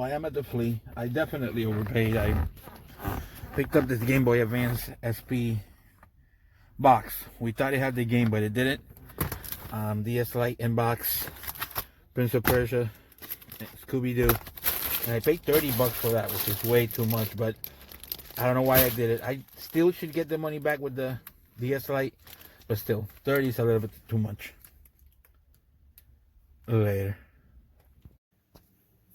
I am at the Flea. I definitely overpaid. I picked up this Game Boy Advance SP box. We thought it had the game, but it didn't. DS Lite inbox, Prince of Persia, Scooby-Doo. And I paid 30 bucks for that, which is way too much, but I don't know why I did it. I still should get the money back with the DS Lite, but still, 30 is a little bit too much. Later.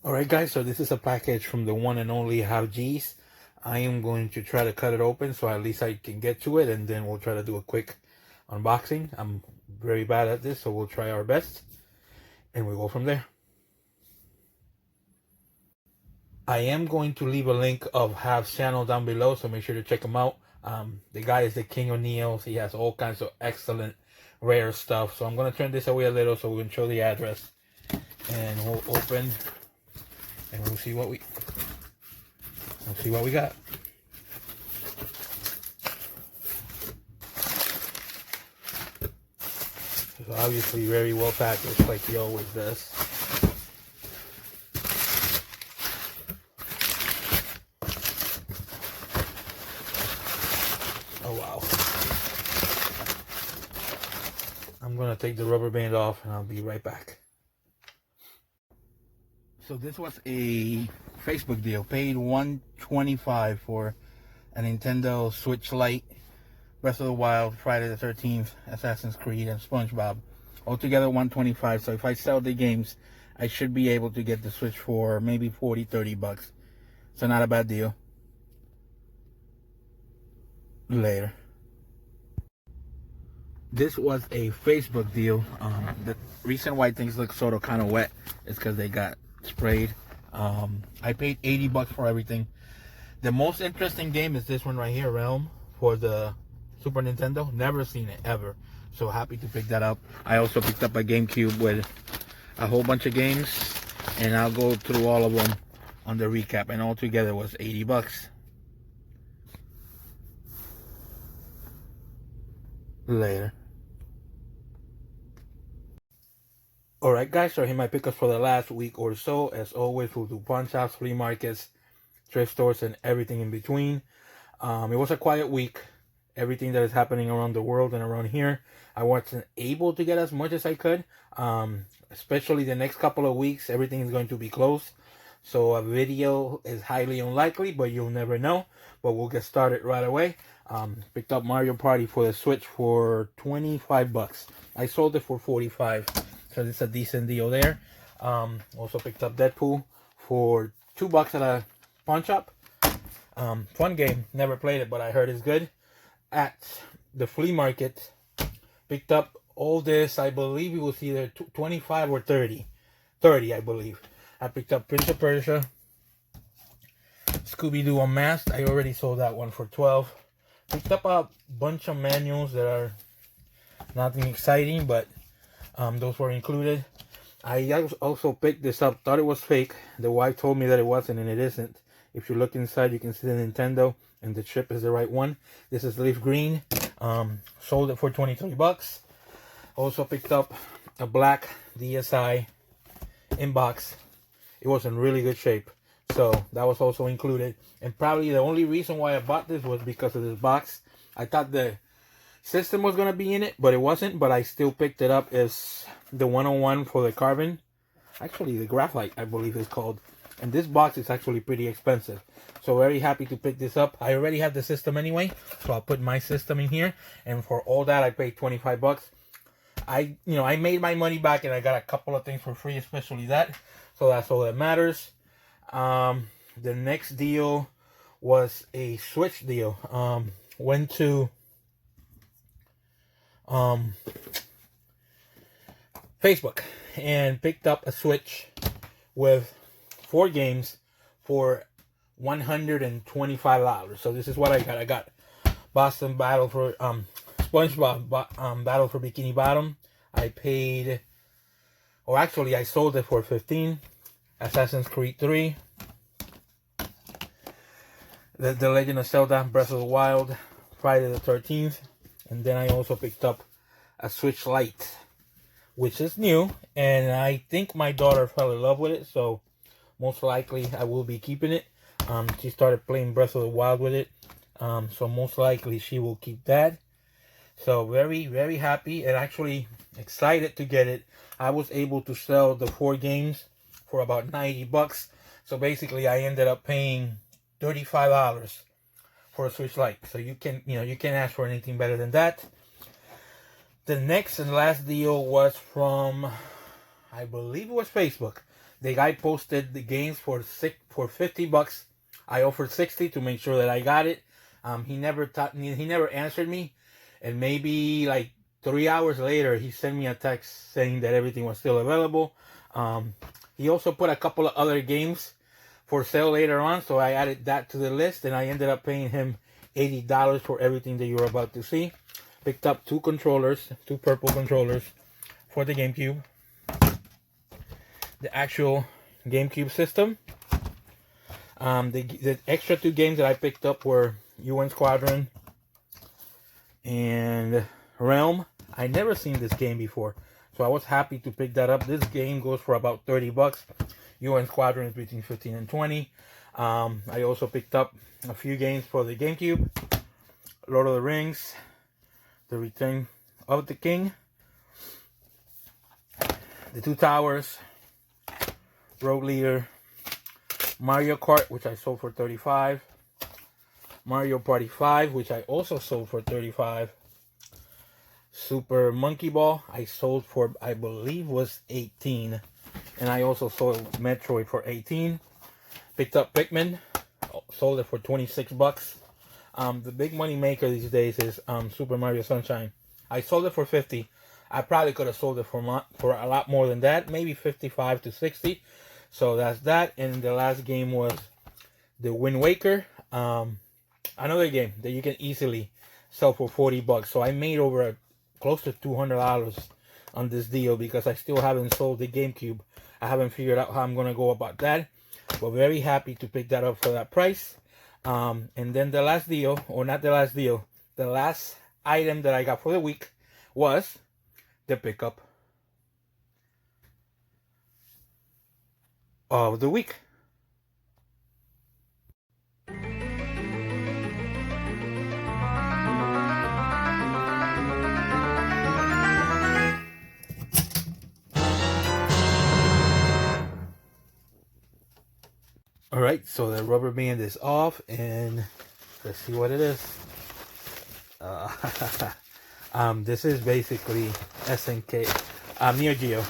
Alright guys, so this is a package from the one and only Javgeez. I am going to try to cut it open so at least I can get to it, and then we'll try to do a quick unboxing. I'm very bad at this, so we'll try our best and we'll go from there. I am going to leave a link of Jav's channel down below, so make sure to check him out. The guy is the king of Neos. He has all kinds of excellent rare stuff. So I'm going to turn this away a little so we can show the address, and we'll open and we'll see what we got. So obviously very well packaged, like he always does. Oh wow. I'm gonna take the rubber band off and I'll be right back. So this was a Facebook deal. Paid $125 for a Nintendo Switch Lite, Breath of the Wild, Friday the 13th, Assassin's Creed, and SpongeBob. Altogether $125. So if I sell the games, I should be able to get the Switch for maybe 40-30 bucks. So not a bad deal. Later. This was a Facebook deal. The reason why things look sort of kind of wet is because they got sprayed. I paid 80 bucks for everything. The most interesting game is this one right here, Realm, for the Super Nintendo. Never seen it ever, so happy to pick that up. I also picked up a GameCube with a whole bunch of games, and I'll go through all of them on the recap, and altogether was 80 bucks. Later. Alright guys, so here are my pickups for the last week or so. As always, we'll do pawn shops, flea markets, thrift stores, and everything in between. It was a quiet week. Everything that is happening around the world and around here, I wasn't able to get as much as I could. Especially the next couple of weeks, everything is going to be closed. So a video is highly unlikely, but you'll never know. But we'll get started right away. Picked up Mario Party for the Switch for 25 bucks. I sold it for 45, so it's a decent deal there. Also picked up Deadpool for $2 at a pawn shop. Fun game, never played it, but I heard it's good. At the flea market, picked up all this. I believe it was either 25 or 30. 30, I believe. I picked up Prince of Persia, Scooby-Doo Unmasked. I already sold that one for 12. Picked up a bunch of manuals that are nothing exciting, but those were included. I also picked this up. Thought it was fake. The wife told me that it wasn't, and it isn't. If you look inside, you can see the Nintendo, and the chip is the right one. This is leaf green. Sold it for 23 bucks. Also picked up a black DSi inbox. It was in really good shape, so that was also included. And probably the only reason why I bought this was because of this box. I thought the system was going to be in it, but it wasn't. But I still picked it up. It's the 101 for the carbon. Actually, the graphite, I believe it's called. And this box is actually pretty expensive. So very happy to pick this up. I already have the system anyway, so I'll put my system in here. And for all that, I paid 25 bucks. I made my money back, and I got a couple of things for free, especially that. So that's all that matters. The next deal was a Switch deal. Went to Facebook and picked up a Switch with 4 games for $125. So this is what I got. I got Boston Battle for SpongeBob Battle for Bikini Bottom. I paid, or actually I sold it for 15. Assassin's Creed 3. The Legend of Zelda Breath of the Wild, Friday the 13th. And then I also picked up a Switch Lite, which is new, and I think my daughter fell in love with it, so most likely I will be keeping it. She started playing Breath of the Wild with it, so most likely she will keep that. So very, very happy and actually excited to get it. I was able to sell the 4 games for about 90 bucks. So basically I ended up paying $35 for a Switch Lite. So you can't ask for anything better than that. The next and last deal was from, I believe it was Facebook. The guy posted the games for 50 bucks. I offered 60 to make sure that I got it. He never answered me. And maybe like 3 hours later, he sent me a text saying that everything was still available. He also put a couple of other games for sale later on, so I added that to the list, and I ended up paying him $80 for everything that you're about to see. Picked up 2 controllers, 2 purple controllers for the GameCube. The actual GameCube system. The extra 2 games that I picked up were UN Squadron and Realm. I never seen this game before, so I was happy to pick that up. This game goes for about 30 bucks. UN Squadron is between 15 and 20. I also picked up a few games for the GameCube. Lord of the Rings, The Return of the King, The Two Towers, Road Leader, Mario Kart, which I sold for 35. Mario Party 5, which I also sold for 35. Super Monkey Ball, I sold for, I believe, was 18. And I also sold Metroid for 18. Picked up Pikmin, sold it for 26 bucks. The big money maker these days is Super Mario Sunshine. I sold it for 50. I probably could have sold it for a lot more than that, maybe 55 to 60. So that's that. And the last game was the Wind Waker. Another game that you can easily sell for 40 bucks. So I made over close to $200 on this deal because I still haven't sold the GameCube. I haven't figured out how I'm going to go about that. But very happy to pick that up for that price. And then the last deal, or not the last deal, the last item that I got for the week was the pickup of the week. All right, so the rubber band is off, and let's see what it is. This is basically SNK, Neo Geo,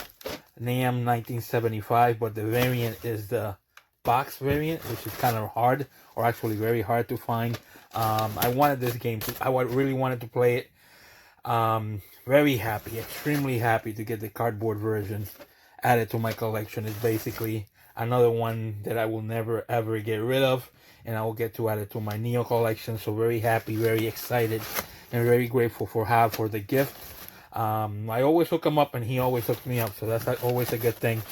NAM 1975, but the variant is the box variant, which is kind of hard, or actually very hard to find. I wanted this game, I really wanted to play it. Very happy, extremely happy to get the cardboard version added to my collection. It's basically another one that I will never ever get rid of, and I will get to add it to my Neo collection. So very happy, very excited, and very grateful for the gift. I always hook him up, and he always hooks me up, so that's always a good thing.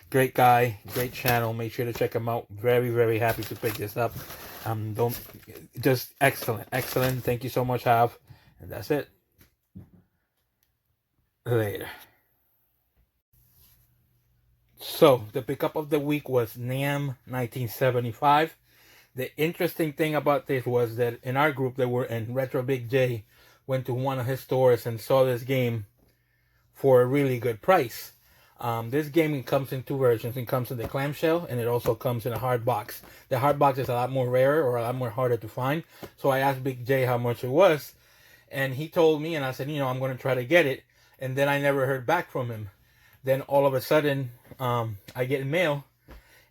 Great guy, great channel. Make sure to check him out. Very, very happy to pick this up. Just excellent. Thank you so much, Hav. And that's it. Later. So, the pickup of the week was NAM 1975. The interesting thing about this was that in our group that were in Retro Big J went to one of his stores and saw this game for a really good price. This game comes in 2 versions. It comes in the clamshell, and it also comes in a hard box. The hard box is a lot more rarer, or a lot more harder to find. So I asked Big J how much it was, and he told me, and I said, I'm going to try to get it. And then I never heard back from him. Then all of a sudden, I get mail,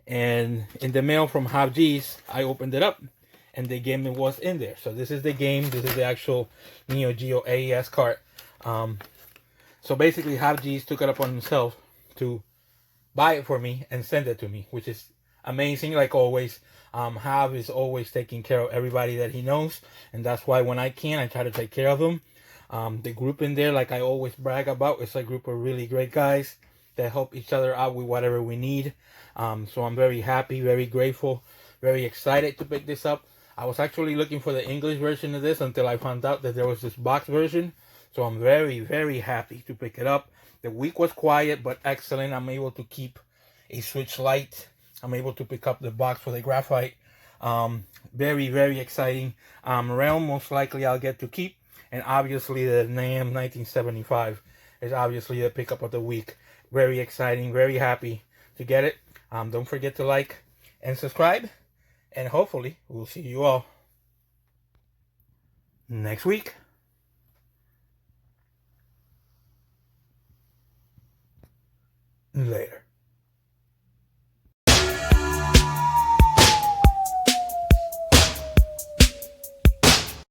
and in the mail from Javgeez, I opened it up, and the game was in there. So this is the game. This is the actual Neo Geo AES cart. So basically, Javgeez took it upon himself to buy it for me and send it to me, which is amazing. Like always, Jav is always taking care of everybody that he knows, and that's why when I can, I try to take care of them. The group in there, like I always brag about, it's a group of really great guys that help each other out with whatever we need. So I'm very happy, very grateful, very excited to pick this up. I was actually looking for the English version of this until I found out that there was this box version. So I'm very, very happy to pick it up. The week was quiet but excellent. I'm able to keep a Switch Lite I'm able to pick up the box for the graphite. Very, very exciting. Realm, most likely I'll get to keep. And obviously the NAM 1975 is obviously the pickup of the week. Very exciting, very happy to get it. Don't forget to like and subscribe. And hopefully we'll see you all next week. Later.